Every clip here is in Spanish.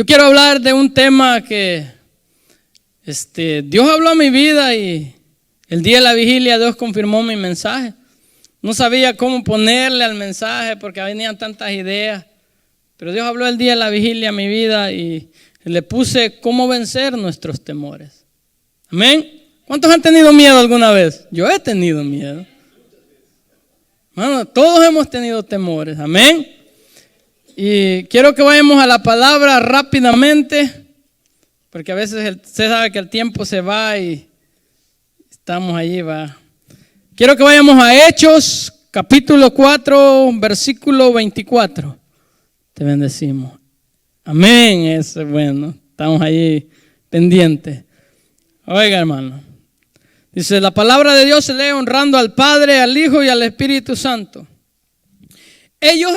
Yo quiero hablar de un tema que Dios habló a mi vida y el día de la vigilia Dios confirmó mi mensaje. No sabía cómo ponerle al mensaje porque venían tantas ideas, pero Dios habló el día de la vigilia a mi vida y le puse cómo vencer nuestros temores. Amén. ¿Cuántos han tenido miedo alguna vez? Yo he tenido miedo. Bueno, todos hemos tenido temores. Amén. Y quiero que vayamos a la palabra rápidamente, porque a veces usted sabe que el tiempo se va y estamos allí, va. Quiero que vayamos a Hechos, capítulo 4, versículo 24. Te bendecimos. Amén, eso es bueno. Estamos allí pendientes. Oiga, hermano. Dice, la palabra de Dios se lee honrando al Padre, al Hijo y al Espíritu Santo. Ellos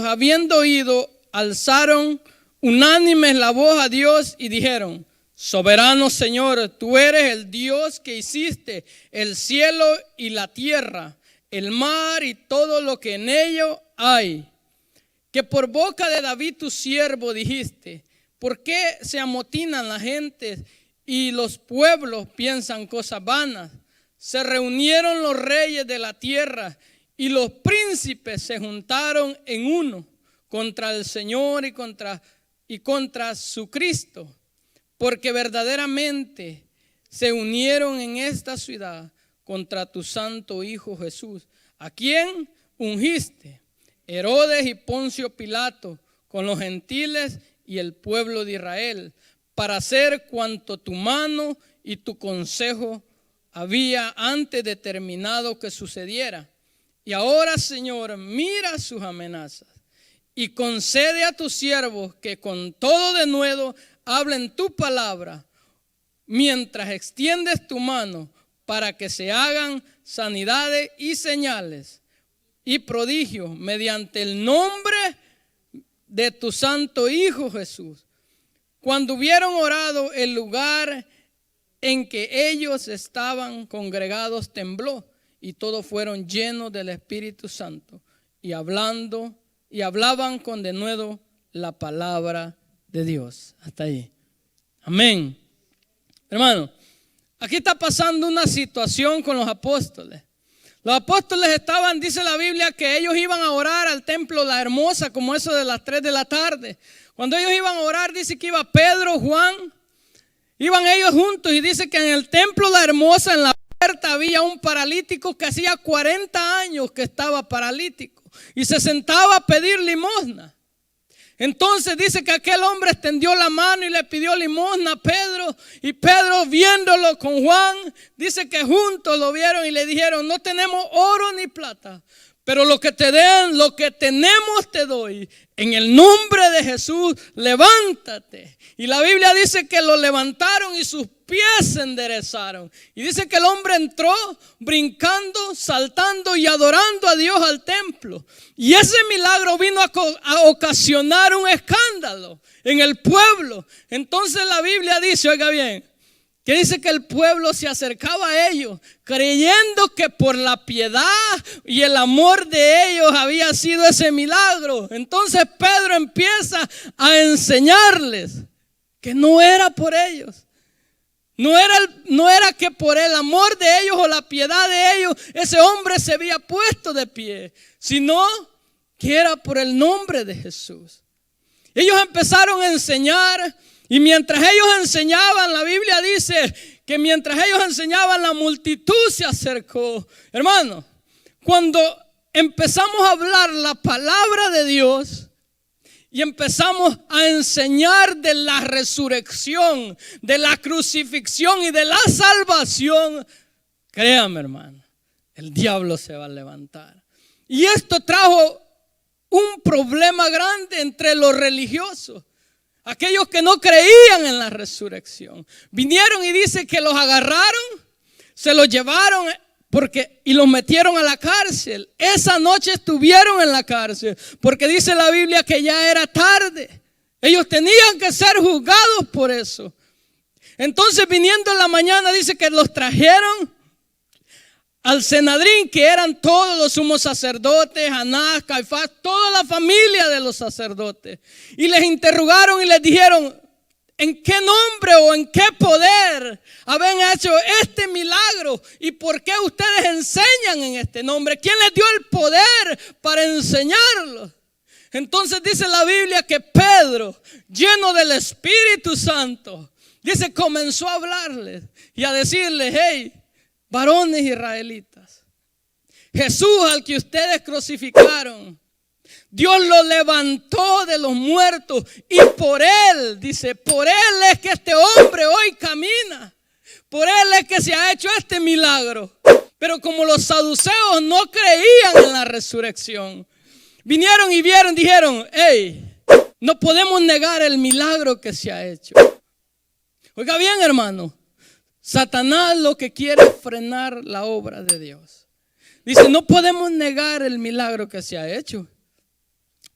habiendo oído, alzaron unánimes la voz a Dios y dijeron: soberano Señor, tú eres el Dios que hiciste el cielo y la tierra, el mar y todo lo que en ello hay. Que por boca de David tu siervo dijiste: ¿por qué se amotinan las gentes y los pueblos piensan cosas vanas? Se reunieron los reyes de la tierra y los príncipes se juntaron en uno contra el Señor y contra su Cristo, porque verdaderamente se unieron en esta ciudad contra tu santo Hijo Jesús, a quien ungiste, Herodes y Poncio Pilato, con los gentiles y el pueblo de Israel, para hacer cuanto tu mano y tu consejo había antes determinado que sucediera. Y ahora, Señor, mira sus amenazas y concede a tus siervos que con todo denuedo hablen tu palabra, mientras extiendes tu mano para que se hagan sanidades y señales y prodigios mediante el nombre de tu santo Hijo Jesús. Cuando hubieron orado, el lugar en que ellos estaban congregados tembló, y todos fueron llenos del Espíritu Santo y hablaban con denuedo la palabra de Dios. Hasta ahí. Amén. Hermano, aquí está pasando una situación con los apóstoles. Los apóstoles estaban, dice la Biblia, que ellos iban a orar al templo La Hermosa, como eso de las 3 de la tarde. Cuando ellos iban a orar, dice que iba Pedro, Juan, iban ellos juntos, y dice que en el templo La Hermosa, en la puerta, había un paralítico que hacía 40 años que estaba paralítico y se sentaba a pedir limosna. Entonces dice que aquel hombre extendió la mano y le pidió limosna a Pedro, y Pedro, viéndolo con Juan, dice que juntos lo vieron y le dijeron: no tenemos oro ni plata, pero lo que tenemos te doy. En el nombre de Jesús, levántate. Y la Biblia dice que lo levantaron y sus pies se enderezaron. Y dice que el hombre entró brincando, saltando y adorando a Dios al templo. Y ese milagro vino a ocasionar un escándalo en el pueblo. Entonces la Biblia dice, oiga bien, que dice que el pueblo se acercaba a ellos, creyendo que por la piedad y el amor de ellos había sido ese milagro. Entonces Pedro empieza a enseñarles que no era por ellos. No era que por el amor de ellos o la piedad de ellos ese hombre se había puesto de pie, sino que era por el nombre de Jesús. Ellos empezaron a enseñar. Y mientras ellos enseñaban, la Biblia dice que mientras ellos enseñaban, la multitud se acercó. Hermano, cuando empezamos a hablar la palabra de Dios y empezamos a enseñar de la resurrección, de la crucifixión y de la salvación, créame, hermano, el diablo se va a levantar. Y esto trajo un problema grande entre los religiosos. Aquellos que no creían en la resurrección vinieron y dice que los agarraron, se los llevaron y los metieron a la cárcel. Esa noche estuvieron en la cárcel porque dice la Biblia que ya era tarde. Ellos tenían que ser juzgados por eso. Entonces, viniendo en la mañana, dice que los trajeron al Sanedrín, que eran todos los sumos sacerdotes, Anás, Caifás, toda la familia de los sacerdotes, y les interrogaron y les dijeron: ¿en qué nombre o en qué poder habían hecho este milagro? ¿Y por qué ustedes enseñan en este nombre? ¿Quién les dio el poder para enseñarlo? Entonces dice la Biblia que Pedro, lleno del Espíritu Santo, dice, comenzó a hablarles y a decirles: hey, varones israelitas, Jesús, al que ustedes crucificaron, Dios lo levantó de los muertos, y por él, dice, por él es que este hombre hoy camina. Por él es que se ha hecho este milagro. Pero como los saduceos no creían en la resurrección, vinieron y vieron, dijeron: hey, no podemos negar el milagro que se ha hecho. Oiga bien, hermano, Satanás lo que quiere es frenar la obra de Dios. Dice: no podemos negar el milagro que se ha hecho,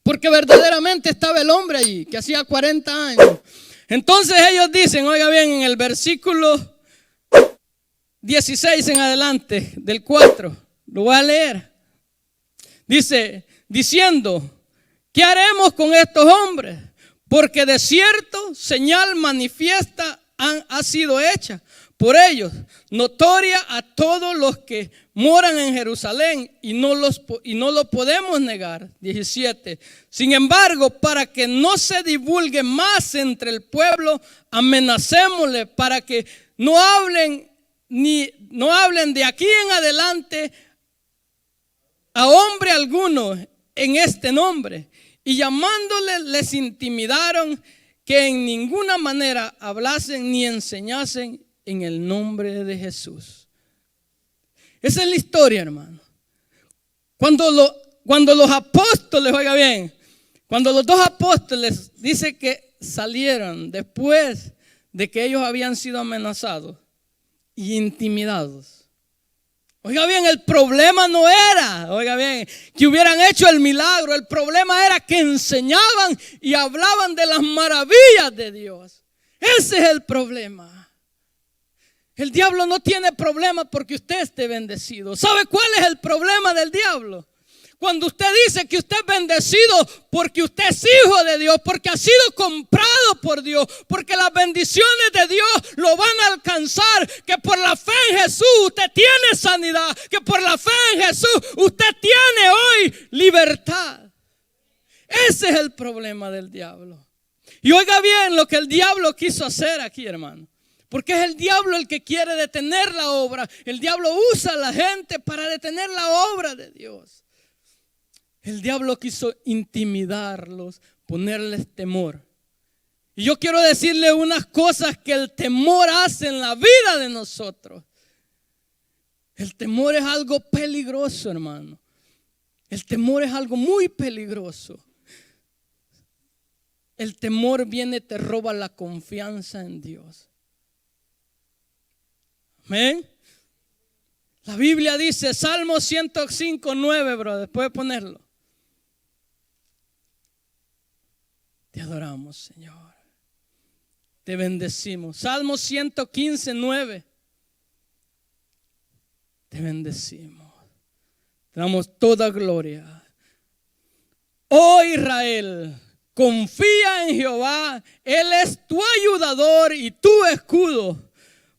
porque verdaderamente estaba el hombre allí, que hacía 40 años. Entonces ellos dicen, oiga bien, en el versículo 16 en adelante, del 4, lo voy a leer. Dice, diciendo: ¿qué haremos con estos hombres? Porque de cierto señal manifiesta ha sido hecha por ellos, notoria a todos los que moran en Jerusalén, y no lo podemos negar. 17. Sin embargo, para que no se divulgue más entre el pueblo, amenacémosle para que no hablen de aquí en adelante a hombre alguno en este nombre. Y llamándole, les intimidaron que en ninguna manera hablasen ni enseñasen en el nombre de Jesús. Esa es la historia, hermano. Cuando los apóstoles, oiga bien, cuando los dos apóstoles dice que salieron después de que ellos habían sido amenazados y intimidados. Oiga bien, el problema no era, oiga bien, que hubieran hecho el milagro. El problema era que enseñaban y hablaban de las maravillas de Dios. Ese es el problema. El diablo no tiene problema porque usted esté bendecido. ¿Sabe cuál es el problema del diablo? Cuando usted dice que usted es bendecido porque usted es hijo de Dios, porque ha sido comprado por Dios, porque las bendiciones de Dios lo van a alcanzar, que por la fe en Jesús usted tiene sanidad, que por la fe en Jesús usted tiene hoy libertad. Ese es el problema del diablo. Y oiga bien lo que el diablo quiso hacer aquí, hermano. Porque es el diablo el que quiere detener la obra. El diablo usa a la gente para detener la obra de Dios. El diablo quiso intimidarlos, ponerles temor. Y yo quiero decirle unas cosas que el temor hace en la vida de nosotros. El temor es algo peligroso, hermano. El temor es algo muy peligroso. El temor viene, te roba la confianza en Dios. Amén. La Biblia dice, Salmo 105, 9, bro, después de ponerlo. Te adoramos, Señor. Te bendecimos. Salmo 115, 9. Te bendecimos. Te damos toda gloria. Oh Israel, confía en Jehová. Él es tu ayudador y tu escudo.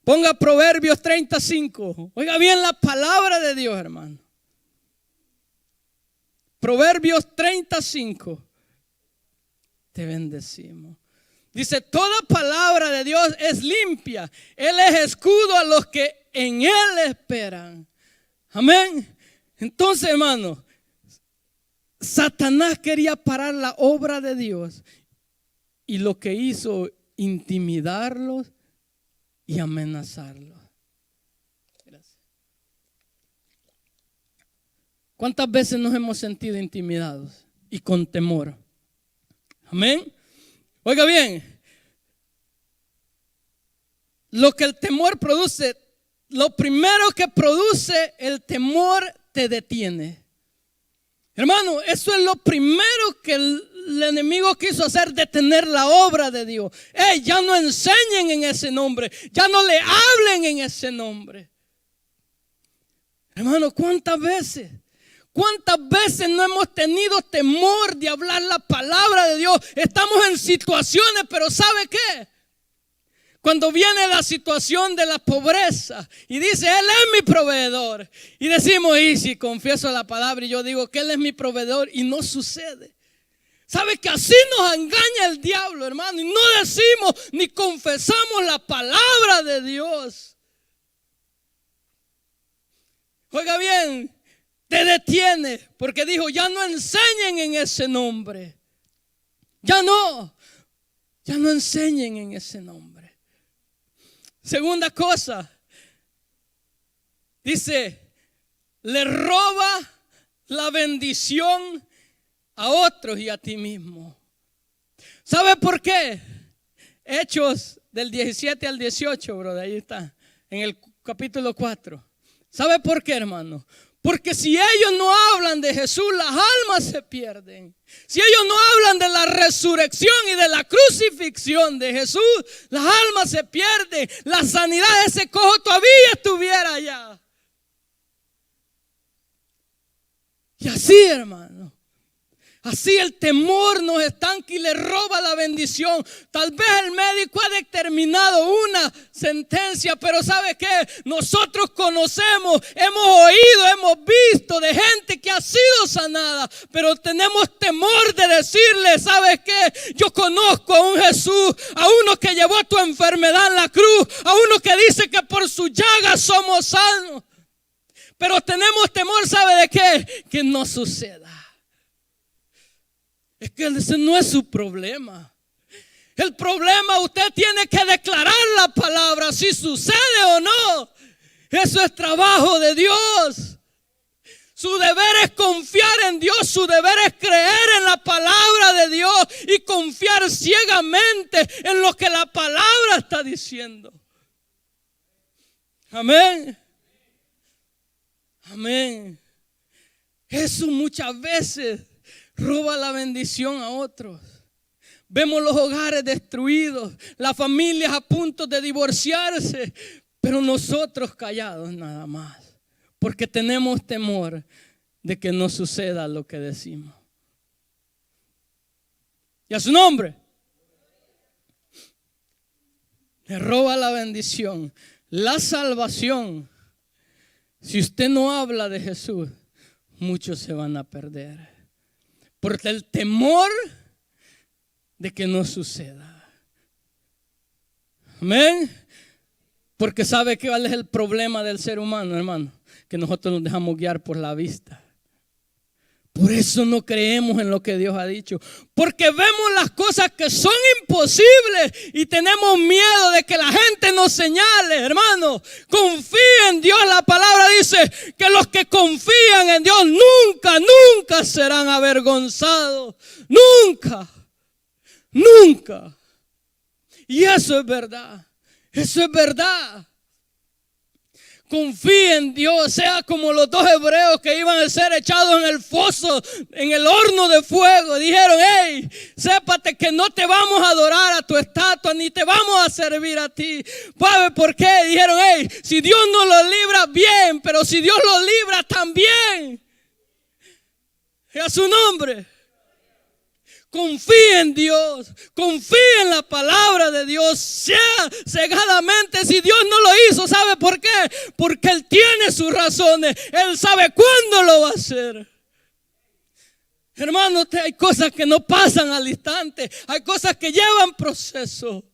Ponga Proverbios 35. Oiga bien la palabra de Dios, hermano. Proverbios 35. Te bendecimos. Dice, toda palabra de Dios es limpia. Él es escudo a los que en Él esperan. Amén. Entonces, hermano, Satanás quería parar la obra de Dios. Y lo que hizo, intimidarlos y amenazarlos. Gracias. ¿Cuántas veces nos hemos sentido intimidados y con temor? Amén. Oiga bien, lo que el temor produce, lo primero que produce el temor te detiene. Hermano, eso es lo primero que el enemigo quiso hacer, detener la obra de Dios. Ya no enseñen en ese nombre, ya no le hablen en ese nombre. Hermano, ¿cuántas veces no hemos tenido temor de hablar la palabra de Dios? Estamos en situaciones, pero ¿sabe qué? Cuando viene la situación de la pobreza y dice, Él es mi proveedor, y decimos, y si confieso la palabra y yo digo que Él es mi proveedor, y no sucede. ¿Sabe que así nos engaña el diablo, hermano? Y no decimos ni confesamos la palabra de Dios. Oiga bien, te detiene porque dijo, ya no enseñen en ese nombre. Ya no enseñen en ese nombre. Segunda cosa, dice, le roba la bendición a otros y a ti mismo. ¿Sabe por qué? Hechos del 17 al 18, bro, ahí está, en el capítulo 4. ¿Sabe por qué, hermano? Porque si ellos no hablan de Jesús, las almas se pierden. Si ellos no hablan de la resurrección y de la crucifixión de Jesús, las almas se pierden. La sanidad de ese cojo todavía estuviera allá. Y así, hermano, así el temor nos estanca y le roba la bendición. Tal vez el médico ha determinado una sentencia, pero ¿sabe qué? Nosotros conocemos, hemos oído, hemos visto de gente que ha sido sanada, pero tenemos temor de decirle, ¿sabe qué? Yo conozco a un Jesús, a uno que llevó tu enfermedad en la cruz, a uno que dice que por su llaga somos sanos. Pero tenemos temor, ¿sabe de qué? Que no suceda. Es que ese no es su problema. El problema, usted tiene que declarar la palabra, si sucede o no. Eso es trabajo de Dios. Su deber es confiar en Dios, su deber es creer en la palabra de Dios y confiar ciegamente en lo que la palabra está diciendo. Amén. Amén. Eso muchas veces roba la bendición a otros. Vemos los hogares destruidos, las familias a punto de divorciarse, pero nosotros callados nada más, porque tenemos temor de que no suceda lo que decimos. Y a su nombre. Le roba la bendición, la salvación. Si usted no habla de Jesús, muchos se van a perder. Por el temor de que no suceda. Amén. Porque ¿sabe cuál es el problema del ser humano, hermano? Que nosotros nos dejamos guiar por la vista. Por eso no creemos en lo que Dios ha dicho. Porque vemos las cosas que son imposibles y tenemos miedo de que la gente nos señale. Hermano, confía en Dios. La palabra dice que los que confían en Dios nunca serán avergonzados. Nunca. Y eso es verdad. Eso es verdad. Confía en Dios, sea como los dos hebreos que iban a ser echados en el foso, en el horno de fuego. Dijeron, hey, sépate que no te vamos a adorar a tu estatua, ni te vamos a servir a ti. ¿Sabe por qué? Dijeron, hey, si Dios no lo libra, bien, pero si Dios lo libra, también. Y a su nombre. Confía en Dios, confía en la palabra de Dios, sea cegadamente. Si Dios no lo hizo, ¿sabe por qué? Porque Él tiene sus razones, Él sabe cuándo lo va a hacer. Hermanos, hay cosas que no pasan al instante, hay cosas que llevan proceso.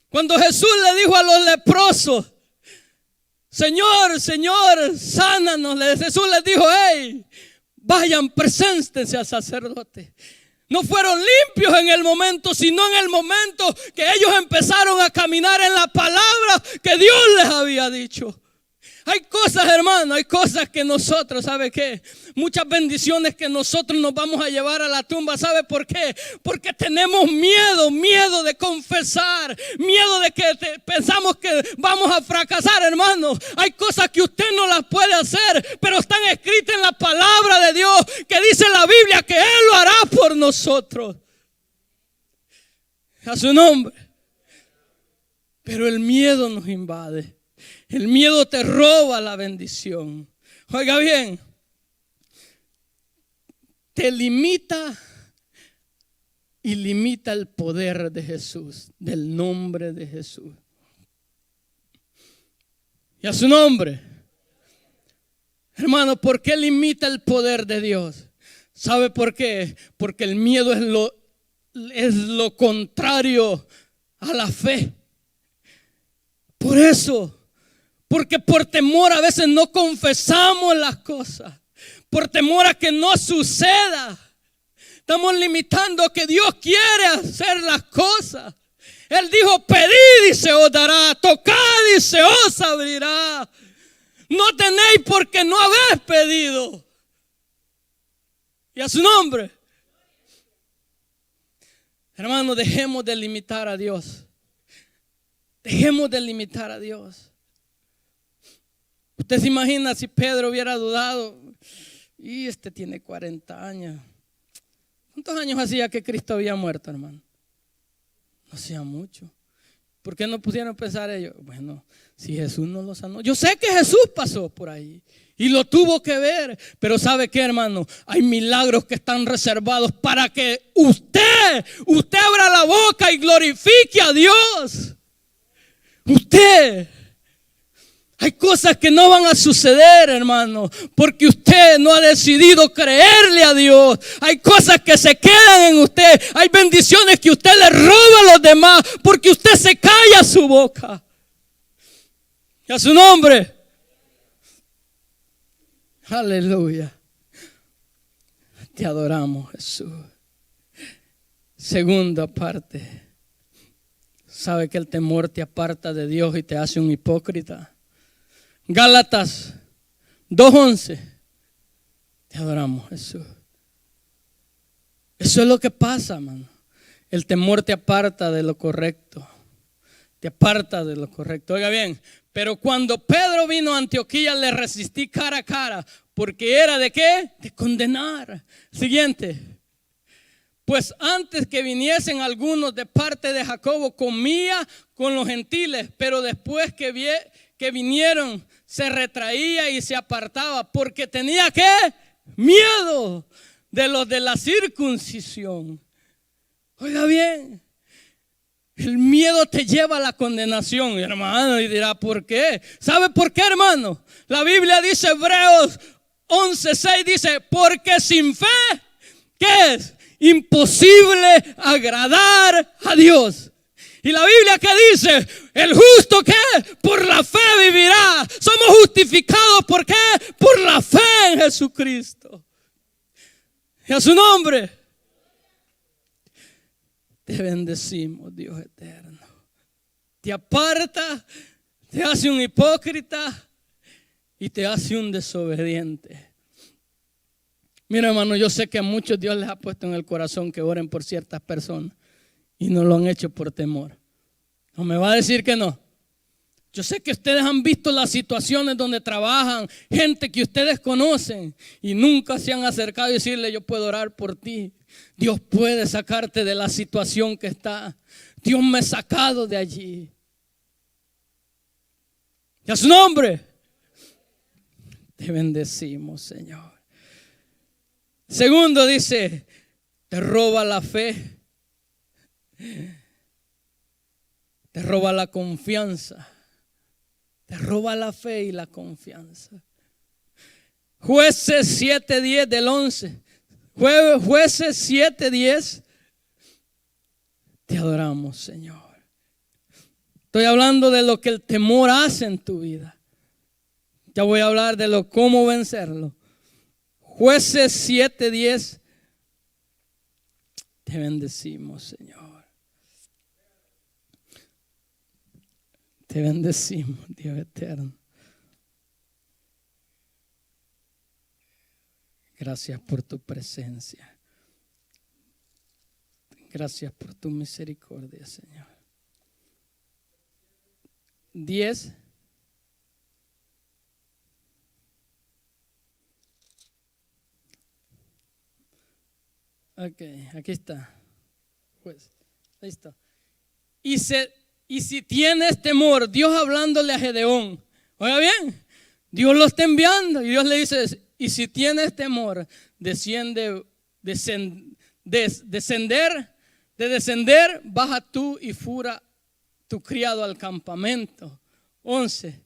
Cuando Jesús le dijo a los leprosos, Señor, sánanos, Jesús les dijo, hey, vayan, preséntense al sacerdote. No fueron limpios en el momento, sino en el momento que ellos empezaron a caminar en la palabra que Dios les había dicho. Hay cosas, hermano, hay cosas que nosotros, ¿sabe qué? Muchas bendiciones que nosotros nos vamos a llevar a la tumba. ¿Sabe por qué? Porque tenemos miedo de confesar, miedo de que pensamos que vamos a fracasar, hermano. Hay cosas que usted no las puede hacer, pero están escritas en la palabra de Dios, que dice la Biblia que Él lo hará por nosotros. A su nombre. Pero el miedo nos invade. El miedo te roba la bendición. Oiga bien, te limita y limita el poder de Jesús, del nombre de Jesús. Y a su nombre. Hermano, ¿por qué limita el poder de Dios? ¿Sabe por qué? Porque el miedo es lo contrario a la fe. Por eso, porque por temor a veces no confesamos las cosas. Por temor a que no suceda. Estamos limitando que Dios quiere hacer las cosas. Él dijo, pedid y se os dará, tocad y se os abrirá. No tenéis porque no habéis pedido. Y a su nombre. Hermano, dejemos de limitar a Dios. Dejemos de limitar a Dios. Usted se imagina si Pedro hubiera dudado. Y este tiene 40 años. ¿Cuántos años hacía que Cristo había muerto, hermano? No hacía mucho. ¿Por qué no pusieron a pensar ellos? Bueno, si Jesús no lo sanó. Yo sé que Jesús pasó por ahí y lo tuvo que ver. Pero ¿sabe qué, hermano? Hay milagros que están reservados para que usted abra la boca y glorifique a Dios. Usted. Hay cosas que no van a suceder, hermano, porque usted no ha decidido creerle a Dios. Hay cosas que se quedan en usted. Hay bendiciones que usted le roba a los demás porque usted se calla su boca. Y a su nombre. Aleluya. Te adoramos, Jesús. Segunda parte. ¿Sabe que el temor te aparta de Dios y te hace un hipócrita? Gálatas 2:11. Te adoramos, Jesús. Eso es lo que pasa, hermano. El temor te aparta de lo correcto. Te aparta de lo correcto. Oiga bien, pero cuando Pedro vino a Antioquía le resistí cara a cara. Porque era ¿de qué? De condenar. Siguiente. Pues antes que viniesen algunos de parte de Jacobo, comía con los gentiles. Pero después que vinieron, se retraía y se apartaba porque tenía ¿qué? Miedo de los de la circuncisión. Oiga bien, el miedo te lleva a la condenación, hermano, y dirá, ¿por qué? ¿Sabe por qué, hermano? La Biblia dice, Hebreos 11:6 dice, porque sin fe, ¿qué es? Imposible agradar a Dios. Y la Biblia que dice, el justo que por la fe vivirá. Somos justificados ¿por qué? Por la fe en Jesucristo. Y a su nombre. Te bendecimos, Dios eterno. Te aparta, te hace un hipócrita y te hace un desobediente. Mira, hermano, yo sé que a muchos Dios les ha puesto en el corazón que oren por ciertas personas. Y no lo han hecho por temor. No me va a decir que no. Yo sé que ustedes han visto las situaciones donde trabajan, gente que ustedes conocen y nunca se han acercado y decirle, yo puedo orar por ti. Dios puede sacarte de la situación que está. Dios me ha sacado de allí. Y a su nombre. Te bendecimos, Señor. Segundo dice, te roba la fe. Te roba la confianza. Te roba la fe y la confianza. Jueces 7:10 del 11. Jueces 7:10. Te adoramos, Señor. Estoy hablando de lo que el temor hace en tu vida. Ya voy a hablar de cómo vencerlo. Jueces 7:10. Te bendecimos, Señor. Te bendecimos, Dios eterno. Gracias por tu presencia. Gracias por tu misericordia, Señor. 10. Ok, aquí está. Pues, listo. Y se y si tienes temor, Dios hablándole a Gedeón, oiga bien, Dios lo está enviando y Dios le dice, y si tienes temor, de descender, baja tú y Fura tu criado al campamento. 11.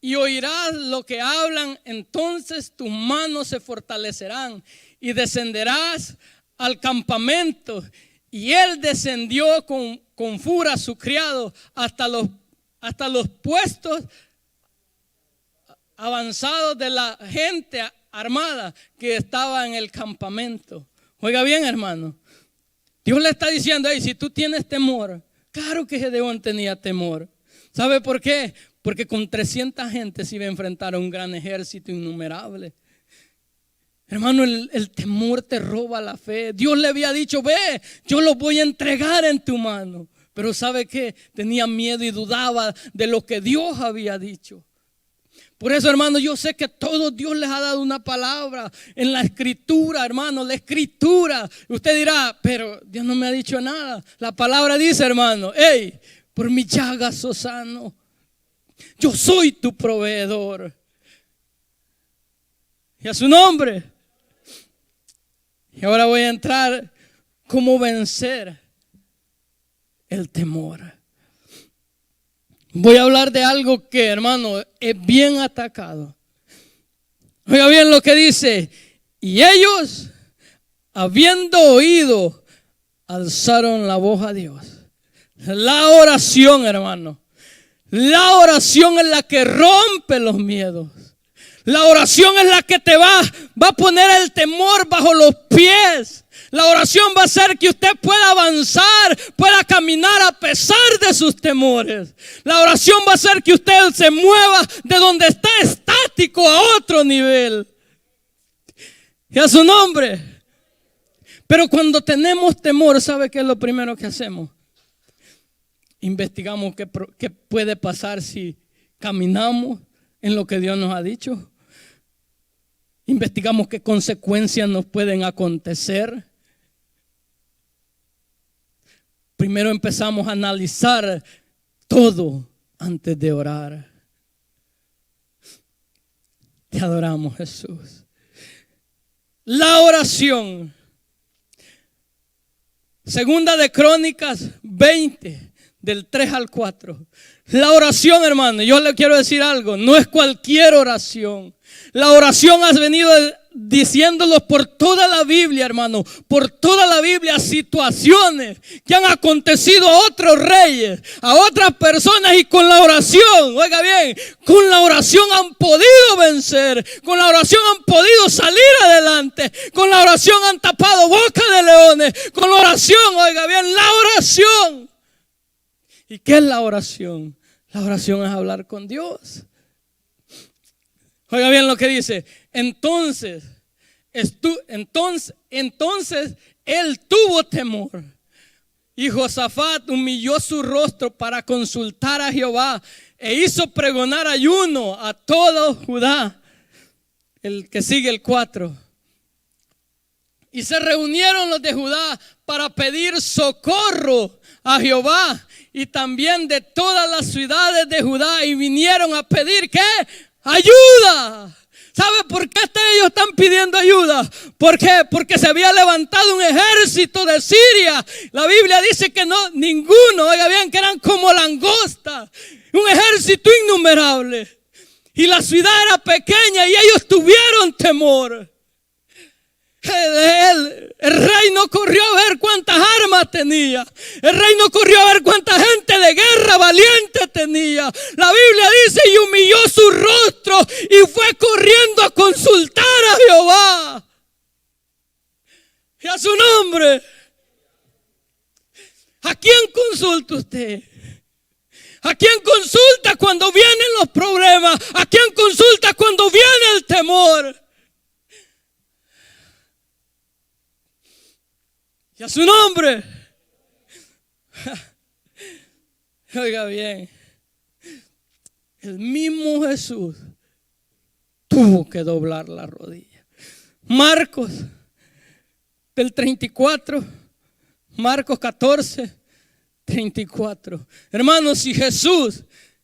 Y oirás lo que hablan, entonces tus manos se fortalecerán y descenderás al campamento. Y él descendió con Fura su criado hasta los puestos avanzados de la gente armada que estaba en el campamento. Oiga bien, hermano, Dios le está diciendo, hey, si tú tienes temor, claro que Gedeón tenía temor. ¿Sabe por qué? Porque con 300 gente se iba a enfrentar a un gran ejército innumerable. Hermano, el temor te roba la fe. Dios le había dicho, ve, yo lo voy a entregar en tu mano. Pero ¿sabe qué? Tenía miedo y dudaba de lo que Dios había dicho. Por eso, hermano, yo sé que todo Dios les ha dado una palabra en la escritura, hermano, la escritura. Usted dirá, pero Dios no me ha dicho nada. La palabra dice, hermano, hey, por mi llaga sos sano. Yo soy tu proveedor. Y a su nombre. Y ahora voy a entrar cómo vencer el temor. Voy a hablar de algo que, hermano, es bien atacado. Oiga bien lo que dice. Y ellos, habiendo oído, alzaron la voz a Dios. La oración, hermano. La oración es la que rompe los miedos. La oración es la que te va a poner el temor bajo los pies. La oración va a hacer que usted pueda avanzar, pueda caminar a pesar de sus temores. La oración va a hacer que usted se mueva de donde está estático a otro nivel. Y a su nombre. Pero cuando tenemos temor, ¿sabe qué es lo primero que hacemos? Investigamos qué puede pasar si caminamos en lo que Dios nos ha dicho. Investigamos qué consecuencias nos pueden acontecer. Primero empezamos a analizar todo antes de orar. Te adoramos, Jesús. La oración. Segunda de Crónicas 20, del 3 al 4. La oración, hermano, yo le quiero decir algo, no es cualquier oración. La oración has venido diciéndolo por toda la Biblia, hermano, por toda la Biblia, situaciones que han acontecido a otros reyes, a otras personas, y con la oración, oiga bien, con la oración han podido vencer, con la oración han podido salir adelante, con la oración han tapado boca de leones, con la oración, oiga bien, la oración. ¿Y qué es la oración? La oración es hablar con Dios. Oiga bien lo que dice. Entonces él tuvo temor. Y Josafat humilló su rostro para consultar a Jehová e hizo pregonar ayuno a todo Judá. El que sigue el 4. Y se reunieron los de Judá para pedir socorro a Jehová y también de todas las ciudades de Judá, y vinieron a pedir ¿qué? Ayuda. ¿Sabe por qué ellos están pidiendo ayuda? ¿Por qué? Porque se había levantado un ejército de Siria. La Biblia dice que no, ninguno, oiga bien, que eran como langostas. Un ejército innumerable. Y la ciudad era pequeña y ellos tuvieron temor. El rey no corrió a ver cuántas armas tenía. El rey no corrió a ver cuánta gente de guerra valiente tenía. La Biblia dice, y humilló su rostro y fue corriendo a consultar a Jehová. Y a su nombre. ¿A quién consulta usted? ¿A quién consulta cuando vienen los problemas? ¿A quién consulta cuando viene el temor? Y a su nombre. Oiga bien. El mismo Jesús tuvo que doblar la rodilla. Marcos, del 34, Marcos 14, 34. Hermanos, si Jesús,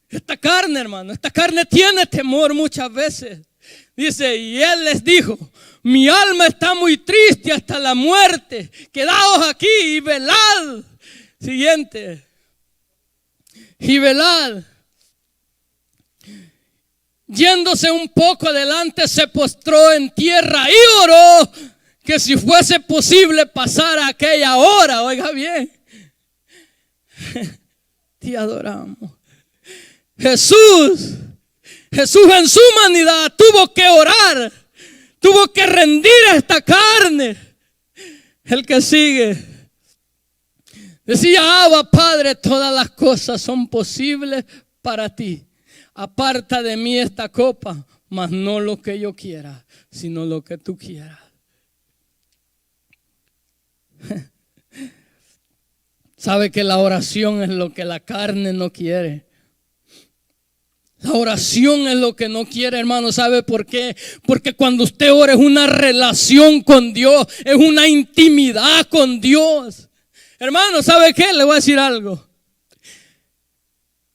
esta carne, hermano, esta carne tiene temor muchas veces. Dice, y Él les dijo, mi alma está muy triste hasta la muerte. Quedaos aquí y velad. Siguiente. Y velad. Yéndose un poco adelante, se postró en tierra y oró que si fuese posible pasar aquella hora. Oiga bien. Te adoramos. Jesús en su humanidad tuvo que orar, tuvo que rendir esta carne. El que sigue decía, Abba Padre, todas las cosas son posibles para ti. Aparta de mí esta copa, mas no lo que yo quiera, sino lo que tú quieras. Sabe que la oración es lo que la carne no quiere. La oración es lo que no quiere, hermano. ¿Sabe por qué? Porque cuando usted ora es una relación con Dios, es una intimidad con Dios. Hermano, ¿sabe qué? Le voy a decir algo.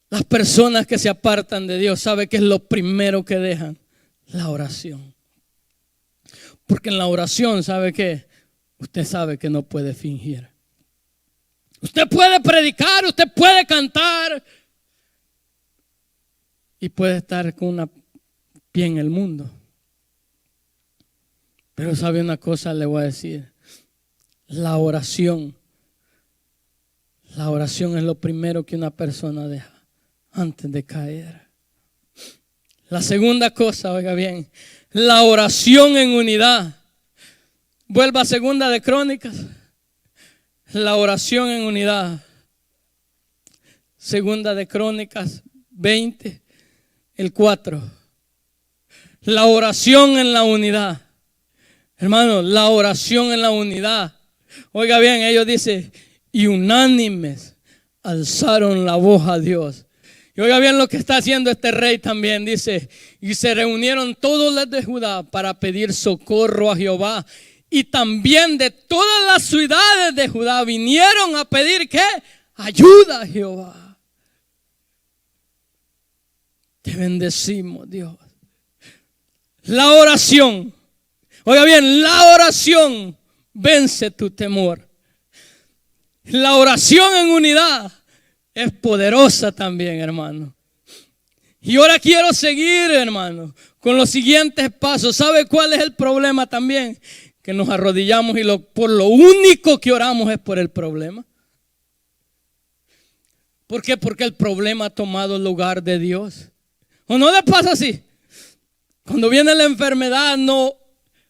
Las personas que se apartan de Dios, ¿sabe qué es lo primero que dejan? La oración. Porque en la oración, ¿sabe qué? Usted sabe que no puede fingir. Usted puede predicar, usted puede cantar y puede estar con una pie en el mundo. Pero sabe una cosa, le voy a decir. La oración es lo primero que una persona deja antes de caer. La segunda cosa, oiga bien, la oración en unidad. Vuelva a Segunda de Crónicas. La oración en unidad. Segunda de Crónicas 20, el 4. La oración en la unidad. Hermano, la oración en la unidad. Oiga bien, ellos dicen, y unánimes alzaron la voz a Dios. Y oiga bien lo que está haciendo este rey también. Dice, y se reunieron todos los de Judá para pedir socorro a Jehová. Y también de todas las ciudades de Judá vinieron a pedir ¿qué? Ayuda a Jehová. Te bendecimos, Dios. La oración. Oiga bien, la oración vence tu temor. La oración en unidad es poderosa también, hermano. Y ahora quiero seguir, hermano, con los siguientes pasos. ¿Sabe cuál es el problema también? Que nos arrodillamos y por lo único que oramos es por el problema. ¿Por qué? Porque el problema ha tomado el lugar de Dios. ¿O no le pasa así? Cuando viene la enfermedad, no.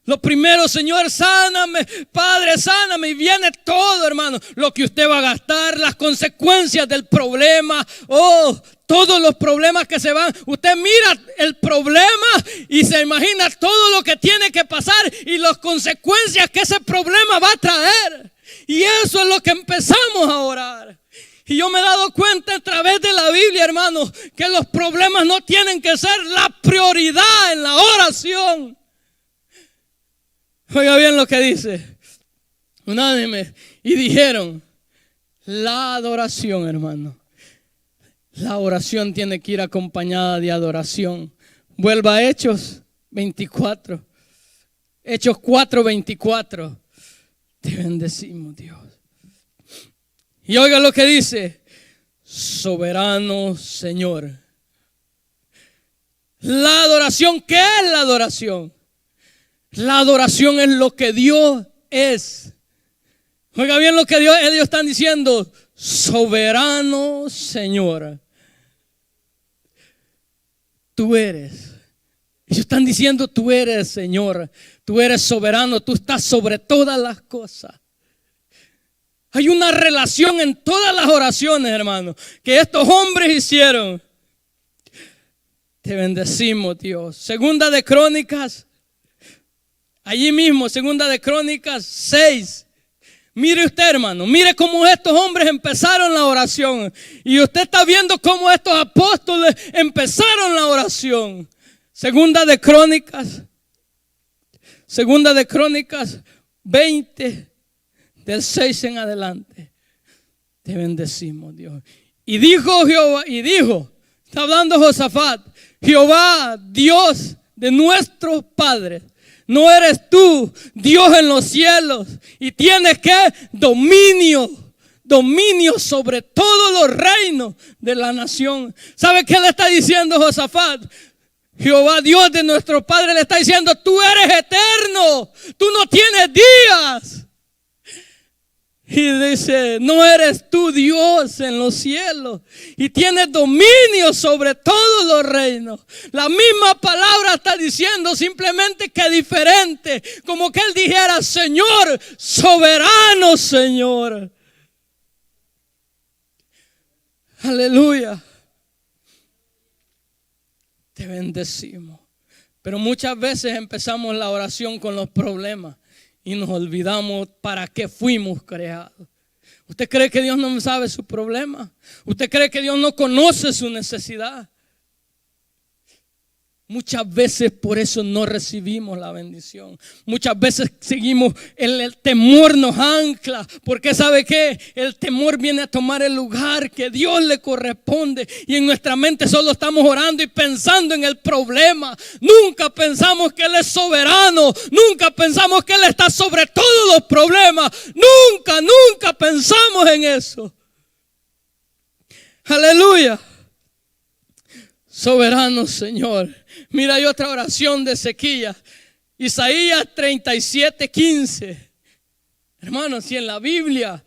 Lo primero, Señor, sáname, Padre, sáname. Y viene todo, hermano. Lo que usted va a gastar, las consecuencias del problema. Todos los problemas que se van. Usted mira el problema y se imagina todo lo que tiene que pasar y las consecuencias que ese problema va a traer. Y eso es lo que empezamos a orar. Y yo me he dado cuenta a través de la Biblia, hermano, que los problemas no tienen que ser la prioridad en la oración. Oiga bien lo que dice. Unánime. Y dijeron, la adoración, hermano. La oración tiene que ir acompañada de adoración. Vuelva a Hechos 24. Hechos 4:24. Te bendecimos, Dios. Y oiga lo que dice. Soberano Señor. La adoración, ¿qué es la adoración? La adoración es lo que Dios es. Oiga bien lo que ellos están diciendo. Soberano Señor. Tú eres. Ellos están diciendo, tú eres Señor. Tú eres soberano. Tú estás sobre todas las cosas. Hay una relación en todas las oraciones, hermano, que estos hombres hicieron. Te bendecimos, Dios. Segunda de Crónicas. Allí mismo, Segunda de Crónicas 6. Mire usted, hermano, mire cómo estos hombres empezaron la oración. Y usted está viendo cómo estos apóstoles empezaron la oración. Segunda de Crónicas 20, del 6 en adelante. te bendecimos, Dios. Y dijo Jehová, está hablando Josafat, Jehová, Dios de nuestros padres, ¿no eres tú Dios en los cielos y tienes que dominio sobre todos los reinos de la nación? ¿Sabe qué le está diciendo Josafat? Jehová, Dios de nuestros padres, le está diciendo: tú eres eterno, tú no tienes días. Y dice: no eres tú Dios en los cielos y tienes dominio sobre todos los reinos. La misma palabra está diciendo, simplemente que diferente, como que él dijera: Señor, soberano Señor. Aleluya. Te bendecimos. Pero muchas veces empezamos la oración con los problemas y nos olvidamos para qué fuimos creados. ¿Usted cree que Dios no sabe su problema? ¿Usted cree que Dios no conoce su necesidad? Muchas veces por eso no recibimos la bendición. Muchas veces seguimos, el temor nos ancla. Porque ¿sabe qué? El temor viene a tomar el lugar que Dios le corresponde. Y en nuestra mente solo estamos orando y pensando en el problema. Nunca pensamos que Él es soberano. Nunca pensamos que Él está sobre todos los problemas. Nunca pensamos en eso. Aleluya. Soberano Señor. Mira, hay otra oración de Ezequías, Isaías 37:15. Hermanos, si en la Biblia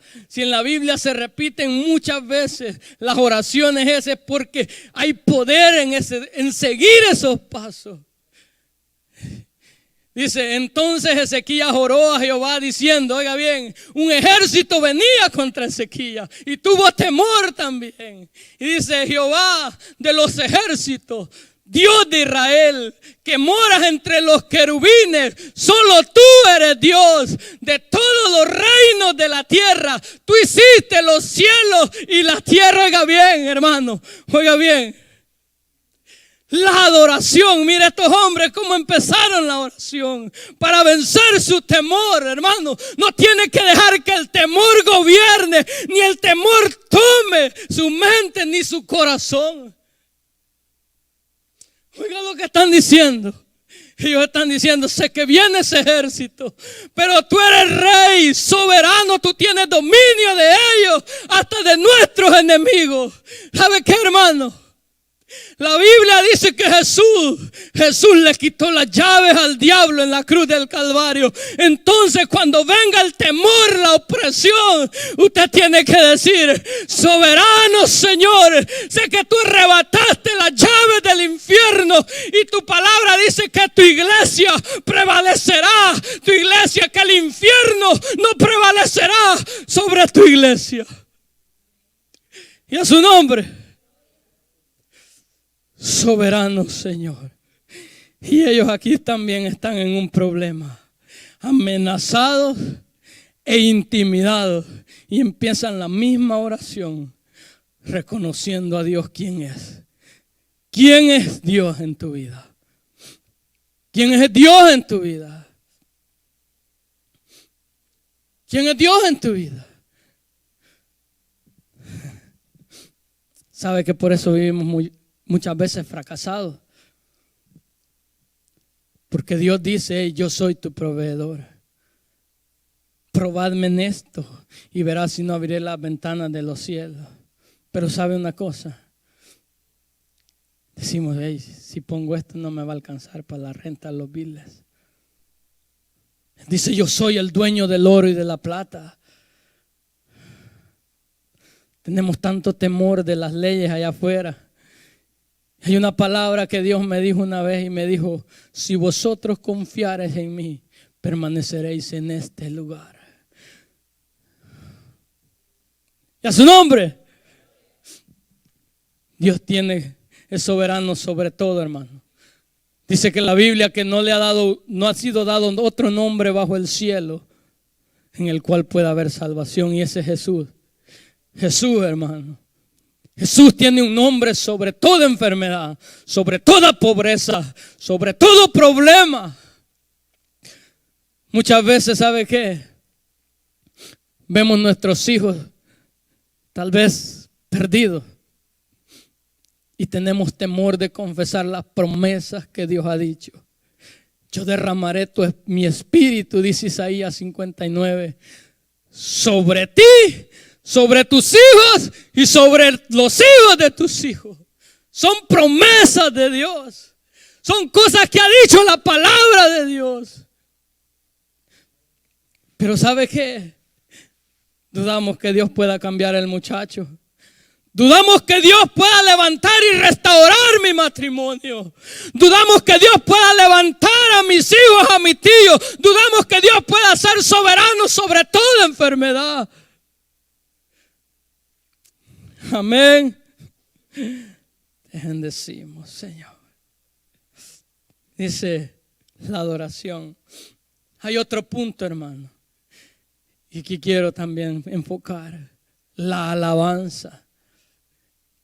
se repiten muchas veces las oraciones esas, porque hay poder en seguir esos pasos. Dice: entonces Ezequías oró a Jehová diciendo, oiga bien, un ejército venía contra Ezequías y tuvo temor también. Y dice: Jehová de los ejércitos, Dios de Israel, que moras entre los querubines, solo tú eres Dios de todos los reinos de la tierra. Tú hiciste los cielos y la tierra. Oiga bien, hermano, oiga bien. La adoración, mira estos hombres cómo empezaron la oración para vencer su temor, hermano. No tiene que dejar que el temor gobierne, ni el temor tome su mente ni su corazón. Oiga lo que están diciendo. Ellos están diciendo: sé que viene ese ejército, pero tú eres rey, soberano, tú tienes dominio de ellos, hasta de nuestros enemigos. ¿Sabe qué, hermano? La Biblia dice que Jesús le quitó las llaves al diablo en la cruz del Calvario. Entonces cuando venga el temor, la opresión, usted tiene que decir: soberano Señor, sé que tú arrebataste las llaves del infierno y tu palabra dice que tu iglesia prevalecerá. Tu iglesia, que el infierno no prevalecerá sobre tu iglesia. Y a su nombre. Soberano Señor. Y ellos aquí también están en un problema, amenazados e intimidados, y empiezan la misma oración reconociendo a Dios quién es. ¿Quién es Dios en tu vida? ¿Quién es Dios en tu vida? ¿Quién es Dios en tu vida? ¿Sabe que por eso vivimos muchas veces fracasados? Porque Dios dice: hey, yo soy tu proveedor. Probadme en esto y verás si no abriré las ventanas de los cielos. Pero sabe una cosa, decimos: hey, si pongo esto no me va a alcanzar para la renta de los biles. Dice: yo soy el dueño del oro y de la plata. Tenemos tanto temor de las leyes allá afuera. Hay una palabra que Dios me dijo una vez y me dijo: si vosotros confiareis en mí, permaneceréis en este lugar. Y a su nombre. Dios es soberano sobre todo, hermano. Dice que la Biblia que no ha sido dado otro nombre bajo el cielo en el cual pueda haber salvación, y ese es Jesús. Jesús, hermano. Jesús tiene un nombre sobre toda enfermedad, sobre toda pobreza, sobre todo problema. Muchas veces, ¿sabe qué? Vemos nuestros hijos tal vez perdidos, y tenemos temor de confesar las promesas que Dios ha dicho. Yo derramaré mi espíritu, dice Isaías 59, sobre ti, sobre tus hijos y sobre los hijos de tus hijos. Son promesas de Dios. Son cosas que ha dicho la palabra de Dios. Pero ¿sabe qué? Dudamos que Dios pueda cambiar el muchacho. Dudamos que Dios pueda levantar y restaurar mi matrimonio. Dudamos que Dios pueda levantar a mis hijos, a mi tío. Dudamos que Dios pueda ser soberano sobre toda enfermedad. Amén. Bendecimos, Señor. Dice la adoración. Hay otro punto, hermano, y aquí quiero también enfocar: la alabanza.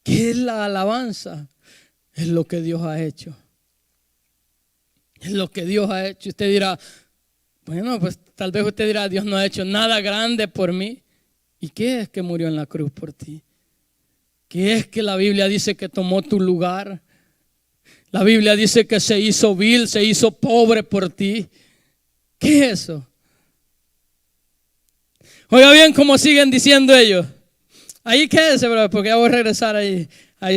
¿Qué es la alabanza? Es lo que Dios ha hecho. Es lo que Dios ha hecho. Usted dirá, bueno, pues tal vez usted dirá, Dios no ha hecho nada grande por mí. ¿Y qué es que murió en la cruz por ti? ¿Qué es que la Biblia dice que tomó tu lugar? La Biblia dice que se hizo vil, se hizo pobre por ti. ¿Qué es eso? Oiga bien cómo siguen diciendo ellos. Ahí quédese, porque ya voy a regresar ahí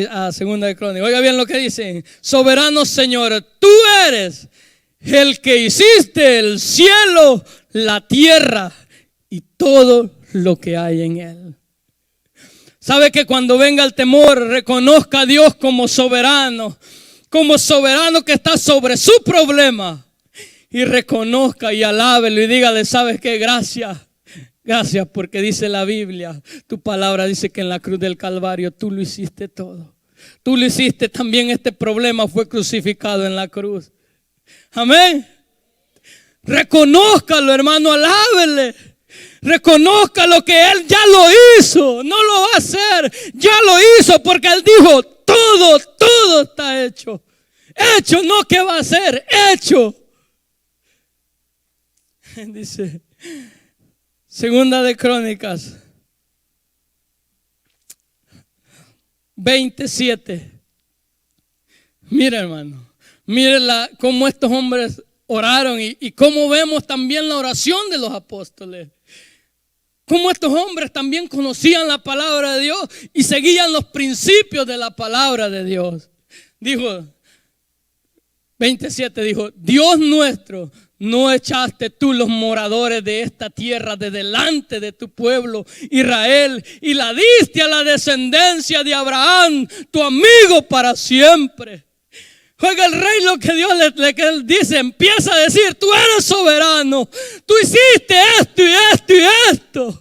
a Segunda de Crónicas. Oiga bien lo que dicen: soberano Señor, tú eres el que hiciste el cielo, la tierra y todo lo que hay en él. Sabe que cuando venga el temor, reconozca a Dios como soberano que está sobre su problema, y reconozca y alábelo y dígale: ¿sabes qué? Gracias porque dice la Biblia, tu palabra dice que en la cruz del Calvario tú lo hiciste todo. Tú lo hiciste también, este problema fue crucificado en la cruz. Amén. Reconózcalo, hermano, alábele. Reconozca lo que Él ya lo hizo, no lo va a hacer, ya lo hizo, porque Él dijo: todo está hecho. Hecho, no que va a ser, hecho. Dice Segunda de Crónicas 27. Mira, hermano, mire cómo estos hombres oraron y cómo vemos también la oración de los apóstoles. Cómo estos hombres también conocían la palabra de Dios y seguían los principios de la palabra de Dios. Dijo 27, dijo: Dios nuestro, ¿no echaste tú los moradores de esta tierra de delante de tu pueblo Israel y la diste a la descendencia de Abraham, tu amigo para siempre? Oiga, el rey lo que Dios le dice, empieza a decir: tú eres soberano, tú hiciste esto y esto y esto.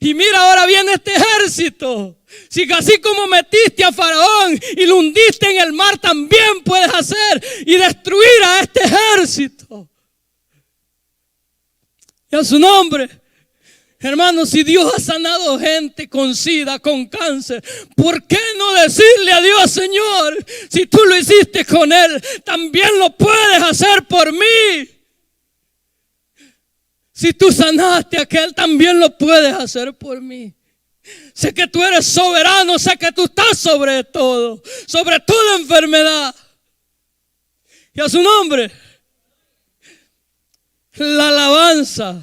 Y mira, ahora viene este ejército. Si así como metiste a Faraón y lo hundiste en el mar, también puedes hacer y destruir a este ejército. Y a su nombre. Hermanos, si Dios ha sanado gente con SIDA, con cáncer, ¿por qué no decirle a Dios: Señor, si tú lo hiciste con él, también lo puedes hacer por mí? Si tú sanaste a aquel, también lo puedes hacer por mí. Sé que tú eres soberano, sé que tú estás sobre todo, sobre toda enfermedad. Y a su nombre, la alabanza.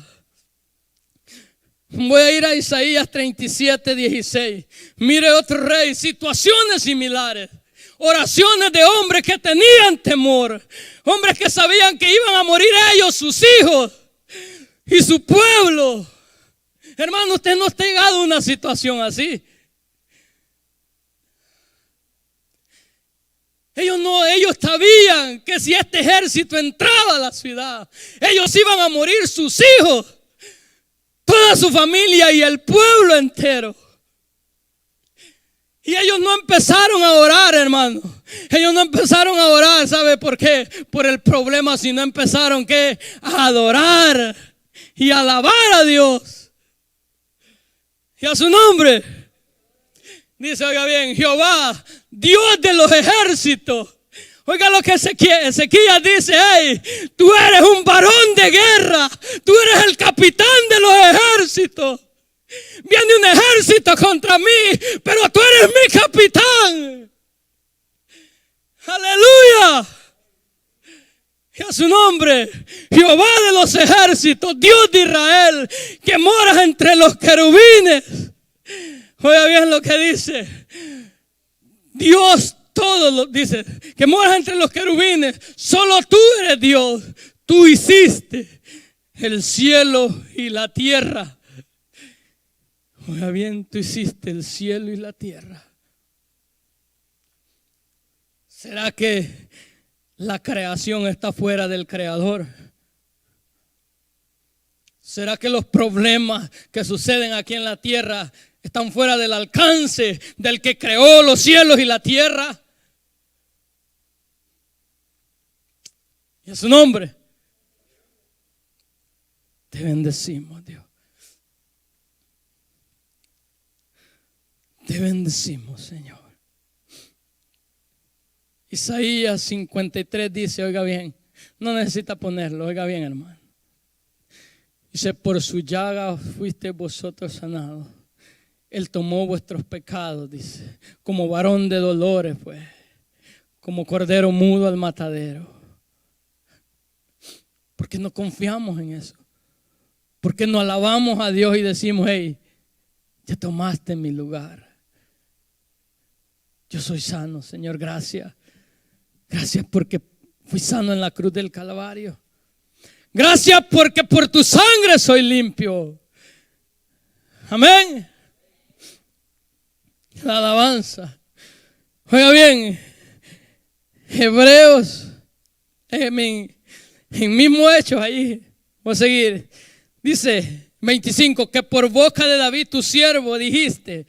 Voy a ir a Isaías 37, 16. Mire, otro rey, situaciones similares. Oraciones de hombres que tenían temor. Hombres que sabían que iban a morir ellos, sus hijos y su pueblo. Hermano, usted no está llegado a una situación así. Ellos sabían que si este ejército entraba a la ciudad, ellos iban a morir sus hijos, toda su familia y el pueblo entero. Y ellos no empezaron a orar, hermano. Ellos no empezaron a orar, ¿sabe por qué? Por el problema, sino empezaron ¿qué? A adorar y alabar a Dios. Y a su nombre. Dice, oiga bien, Jehová, Dios de los ejércitos. Oiga lo que Ezequías dice: hey, tú eres un varón de guerra, tú eres el capitán de los ejércitos. Viene un ejército contra mí, pero tú eres mi capitán. Aleluya. Y a su nombre, Jehová de los ejércitos, Dios de Israel, que moras entre los querubines. Oiga bien lo que dice. Dios todo lo dice, que moras entre los querubines. Solo tú eres Dios. Tú hiciste el cielo y la tierra. Oiga bien, tú hiciste el cielo y la tierra. ¿Será que la creación está fuera del Creador? ¿Será que los problemas que suceden aquí en la tierra están fuera del alcance del que creó los cielos y la tierra? Y a su nombre te bendecimos, Dios. Te bendecimos, Señor. Isaías 53 dice, oiga bien, no necesita ponerlo, oiga bien, hermano. Dice, por su llaga fuiste vosotros sanados. Él tomó vuestros pecados, dice, como varón de dolores, pues, como cordero mudo al matadero. Porque no confiamos en eso. Porque no alabamos a Dios y decimos, hey, ya tomaste mi lugar. Yo soy sano, Señor, gracias. Gracias porque fui sano en la cruz del Calvario. Gracias porque por tu sangre soy limpio. Amén. La alabanza. Oiga bien, Hebreos, en mismo Hechos, ahí voy a seguir. Dice 25, que por boca de David tu siervo dijiste,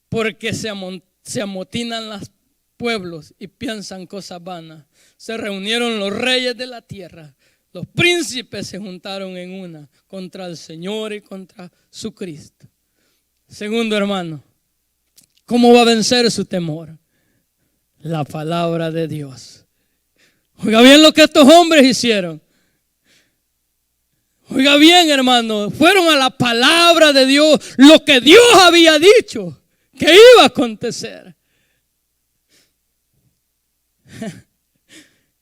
porque se amotinan los pueblos y piensan cosas vanas. Se reunieron los reyes de la tierra, los príncipes se juntaron en una contra el Señor y contra su Cristo. Segundo, hermano, ¿cómo va a vencer su temor? La palabra de Dios. Oiga bien lo que estos hombres hicieron. Oiga bien, hermano, fueron a la palabra de Dios, lo que Dios había dicho que iba a acontecer.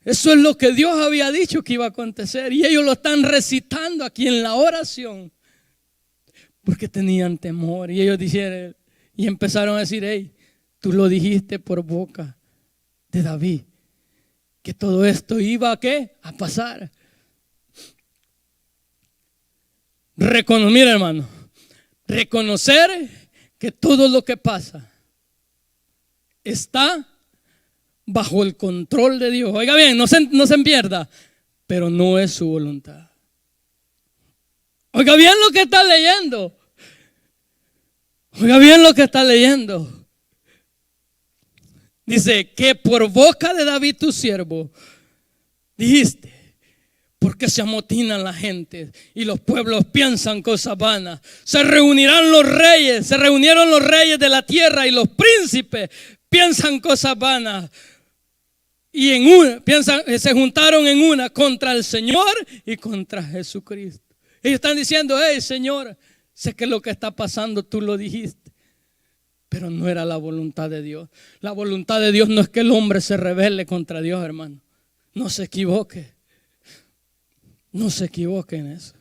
Eso es lo que Dios había dicho que iba a acontecer. Y ellos lo están recitando aquí en la oración. Porque tenían temor. Y ellos dijeron, y empezaron a decir, hey, tú lo dijiste por boca de David, que todo esto iba a ¿qué? A pasar. Mira, hermano, reconocer que todo lo que pasa está bajo el control de Dios. Oiga bien, no se pierda, pero no es su voluntad. Oiga bien lo que está leyendo. Oiga bien lo que está leyendo. Dice que por boca de David tu siervo dijiste, porque se amotinan la gente y los pueblos piensan cosas vanas. Se reunieron los reyes de la tierra y los príncipes piensan cosas vanas. Y se juntaron en una contra el Señor y contra Jesucristo. Ellos están diciendo, hey Señor, sé que lo que está pasando tú lo dijiste, pero no era la voluntad de Dios. La voluntad de Dios no es que el hombre se rebele contra Dios, hermano. No se equivoque. No se equivoque en eso.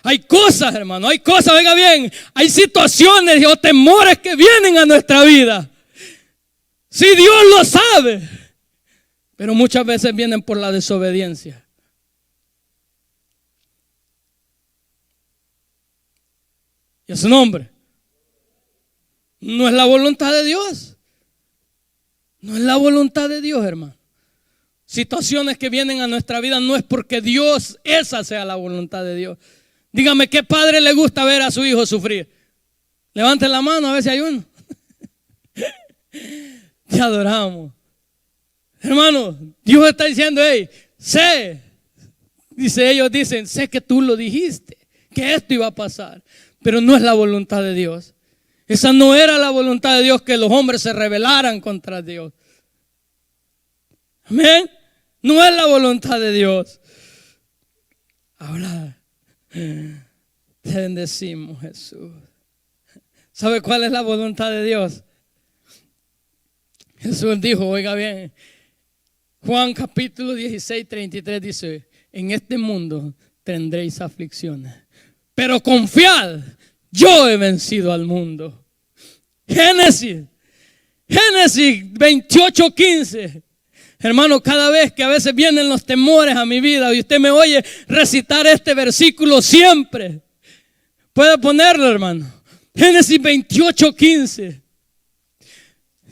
Hay cosas, hermano, hay cosas, oiga bien, hay situaciones o temores que vienen a nuestra vida. Si Dios lo sabe, pero muchas veces vienen por la desobediencia. Y a su nombre. No es la voluntad de Dios. No es la voluntad de Dios, hermano. Situaciones que vienen a nuestra vida no es porque Dios, esa sea la voluntad de Dios. Dígame, ¿qué padre le gusta ver a su hijo sufrir? Levanten la mano a ver si hay uno. Te adoramos. Hermano, Dios está diciendo, hey, sé. Ellos dicen, sé que tú lo dijiste, que esto iba a pasar. Pero no es la voluntad de Dios. Esa no era la voluntad de Dios, que los hombres se rebelaran contra Dios. Amén. No es la voluntad de Dios. Ahora, Te bendecimos, Jesús. ¿Sabe cuál es la voluntad de Dios? Jesús dijo, oiga bien, Juan capítulo 16, 33 dice, en este mundo tendréis aflicciones, pero confiad, yo he vencido al mundo. Génesis 28, 15. Hermano, cada vez que a veces vienen los temores a mi vida y usted me oye recitar este versículo siempre, puede ponerlo, hermano. Génesis 28, 15.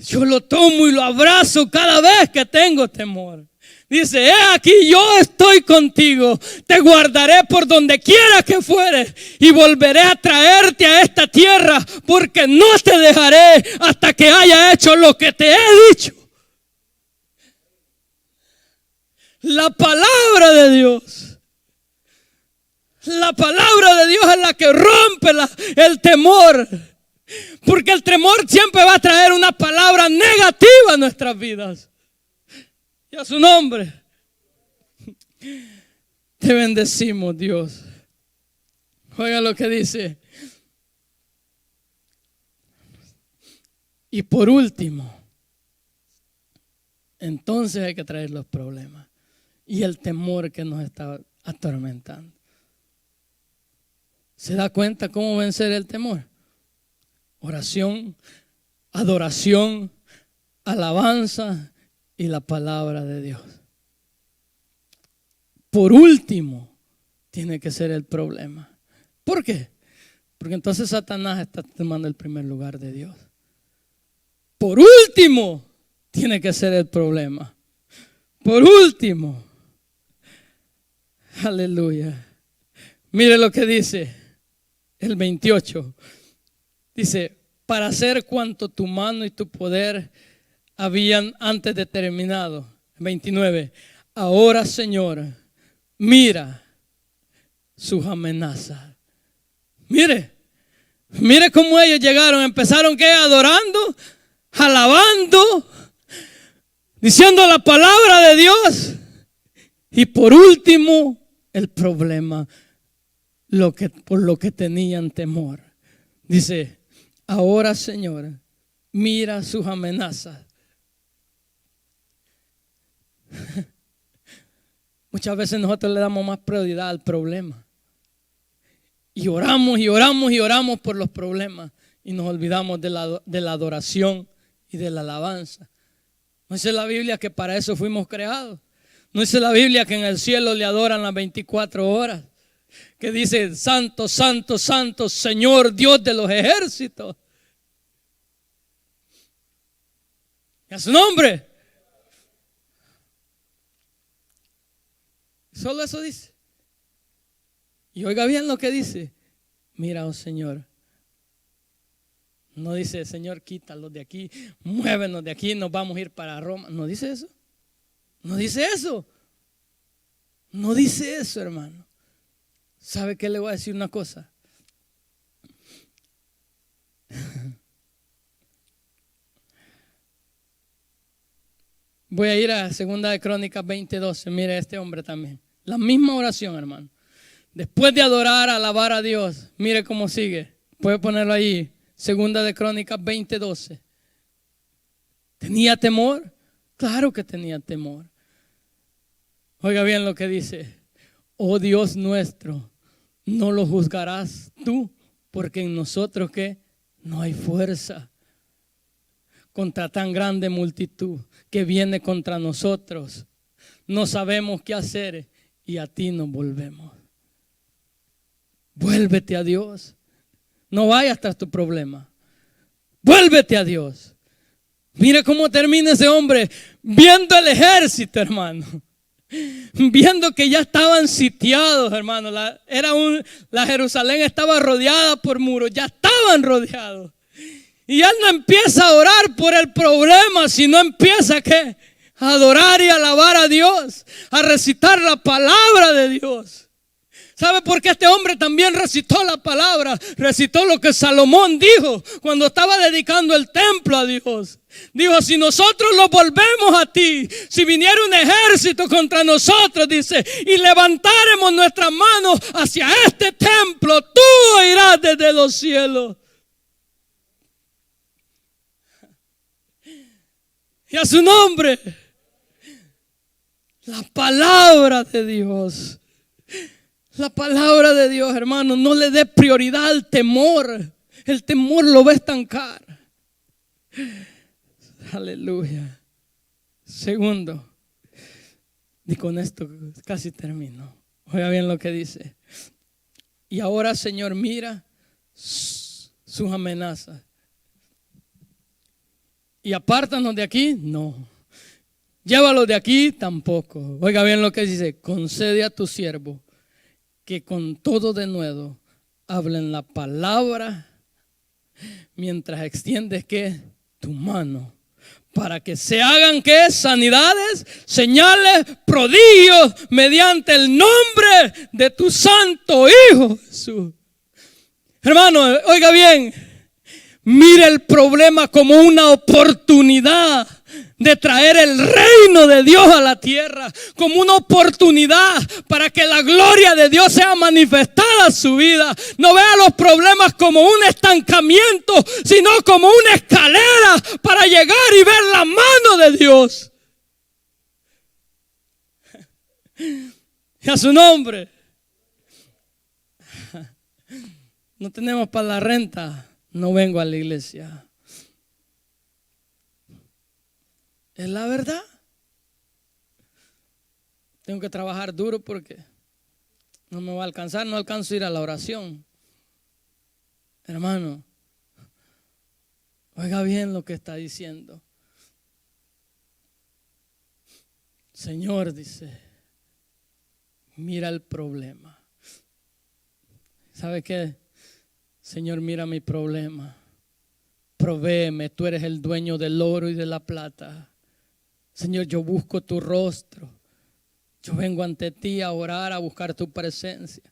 Yo lo tomo y lo abrazo cada vez que tengo temor. Dice, he aquí yo estoy contigo, te guardaré por donde quiera que fueres y volveré a traerte a esta tierra, porque no te dejaré hasta que haya hecho lo que te he dicho. La palabra de Dios. La palabra de Dios es la que rompe el temor. Porque el temor siempre va a traer una palabra negativa a nuestras vidas. Y a su nombre. Te bendecimos, Dios. Oiga lo que dice. Y por último, entonces hay que traer los problemas y el temor que nos está atormentando. ¿Se da cuenta cómo vencer el temor? Oración, adoración, alabanza y la palabra de Dios. Por último, tiene que ser el problema. ¿Por qué? Porque entonces Satanás está tomando el primer lugar de Dios. Por último, tiene que ser el problema. Por último. Aleluya. Mire lo que dice el 28. Dice, para hacer cuanto tu mano y tu poder habían antes determinado. 29. Ahora, Señor, mira sus amenazas. Mire cómo ellos llegaron. Empezaron ¿qué? Adorando, alabando, diciendo la palabra de Dios. Y por último, el problema, por lo que tenían temor. Dice, ahora, Señor, mira sus amenazas. Muchas veces nosotros le damos más prioridad al problema. Y oramos y oramos y oramos por los problemas. Y nos olvidamos de la adoración y de la alabanza. ¿No dice la Biblia que para eso fuimos creados? ¿No dice la Biblia que en el cielo le adoran las 24 horas? Que dice, santo, santo, santo, Señor Dios de los ejércitos. Y a su nombre. Solo eso dice. Y oiga bien lo que dice. Mira, oh Señor. No dice, Señor, quítalos de aquí, muévenos de aquí, nos vamos a ir para Roma. No dice eso. No dice eso. No dice eso, hermano. ¿Sabe qué? Le voy a decir una cosa. Voy a ir a 2 de Crónicas 20:12. Mire este hombre también. La misma oración, hermano. Después de adorar, alabar a Dios. Mire cómo sigue. Puede ponerlo ahí. 2 de Crónicas 20:12. ¿Tenía temor? Claro que tenía temor. Oiga bien lo que dice. Oh Dios nuestro, no lo juzgarás tú, porque en nosotros ¿qué? No hay fuerza contra tan grande multitud que viene contra nosotros. No sabemos qué hacer y a ti nos volvemos. Vuélvete a Dios. No vayas tras tu problema. Vuélvete a Dios. Mire cómo termina ese hombre viendo el ejército, hermano. Viendo que ya estaban sitiados, hermano. La Jerusalén estaba rodeada por muros. Ya estaban rodeados. Y él no empieza a orar por el problema, sino empieza ¿qué? A adorar y alabar a Dios, a recitar la palabra de Dios. ¿Sabe por qué este hombre también recitó la palabra? Recitó lo que Salomón dijo cuando estaba dedicando el templo a Dios. Dijo, si nosotros lo volvemos a ti, si viniera un ejército contra nosotros, dice, y levantáremos nuestras manos hacia este templo, tú oirás desde los cielos. Y a su nombre, la palabra de Dios. La palabra de Dios, hermano, no le dé prioridad al temor. El temor lo va a estancar. Aleluya. Segundo, y con esto casi termino. Oiga bien lo que dice. Y ahora, Señor, mira sus amenazas. Y apártanos de aquí, no. Llévalos de aquí, tampoco. Oiga bien lo que dice. Concede a tu siervo que con todo denuedo hablen la palabra mientras extiendes que tu mano, para que se hagan que sanidades, señales, prodigios mediante el nombre de tu santo Hijo Jesús. Hermano, oiga bien, mire el problema como una oportunidad de traer el reino de Dios a la tierra, como una oportunidad para que la gloria de Dios sea manifestada en su vida. No vea los problemas como un estancamiento, sino como una escalera para llegar y ver la mano de Dios. Y a su nombre. No tenemos para la renta, no vengo a la iglesia. Es la verdad. Tengo que trabajar duro porque no me va a alcanzar, no alcanzo a ir a la oración. Hermano, oiga bien lo que está diciendo. Señor, dice, mira el problema. ¿Sabe qué? Señor, mira mi problema. Provéeme, tú eres el dueño del oro y de la plata. Señor, yo busco tu rostro. Yo vengo ante ti a orar, a buscar tu presencia.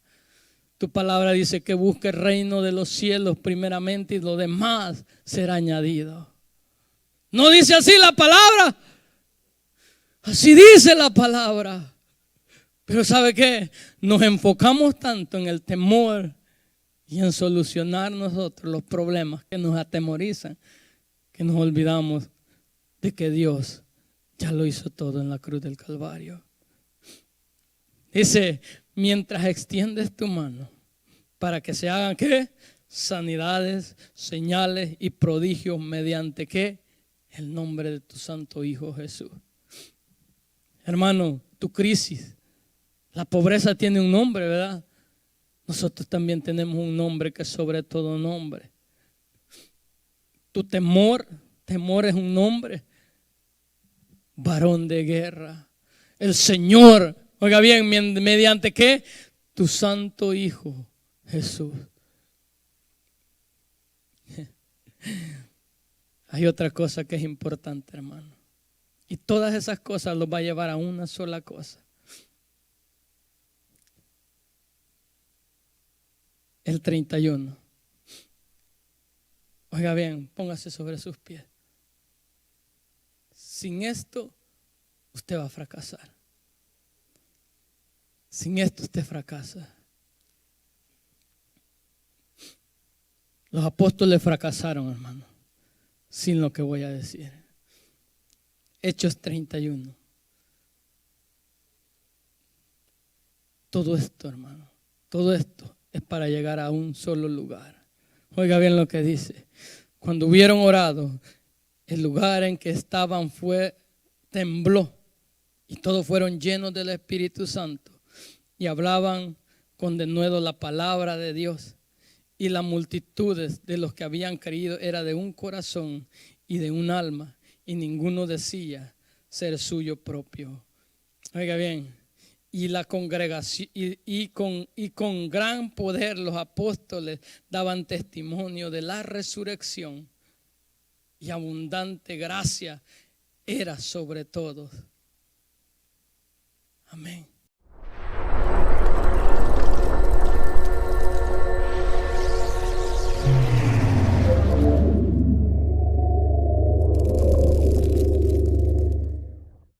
Tu palabra dice que busque el reino de los cielos primeramente y lo demás será añadido. ¿No dice así la palabra? Así dice la palabra. Pero ¿sabe qué? Nos enfocamos tanto en el temor y en solucionar nosotros los problemas que nos atemorizan, que nos olvidamos de que Dios ya lo hizo todo en la cruz del Calvario. Dice, mientras extiendes tu mano para que se hagan ¿qué? Sanidades, señales y prodigios mediante ¿qué? El nombre de tu santo Hijo Jesús. Hermano, tu crisis, la pobreza tiene un nombre, ¿verdad? Nosotros también tenemos un nombre que es sobre todo nombre. Tu temor es un nombre. Varón de guerra. El Señor, oiga bien, mediante ¿qué? Tu santo Hijo Jesús. Hay otra cosa que es importante, hermano. Y todas esas cosas los va a llevar a una sola cosa. El 31. Oiga bien, póngase sobre sus pies. Sin esto, usted va a fracasar. Sin esto, usted fracasa. Los apóstoles fracasaron, hermano, sin lo que voy a decir. Hechos 31. Todo esto, hermano, todo esto es para llegar a un solo lugar. Oiga bien lo que dice. Cuando hubieron orado, el lugar en que estaban tembló y todos fueron llenos del Espíritu Santo y hablaban con denuedo la palabra de Dios. Y las multitudes de los que habían creído era de un corazón y de un alma, y ninguno decía ser suyo propio. Oiga bien, y la congregación y con gran poder los apóstoles daban testimonio de la resurrección, y abundante gracia era sobre todos. Amén.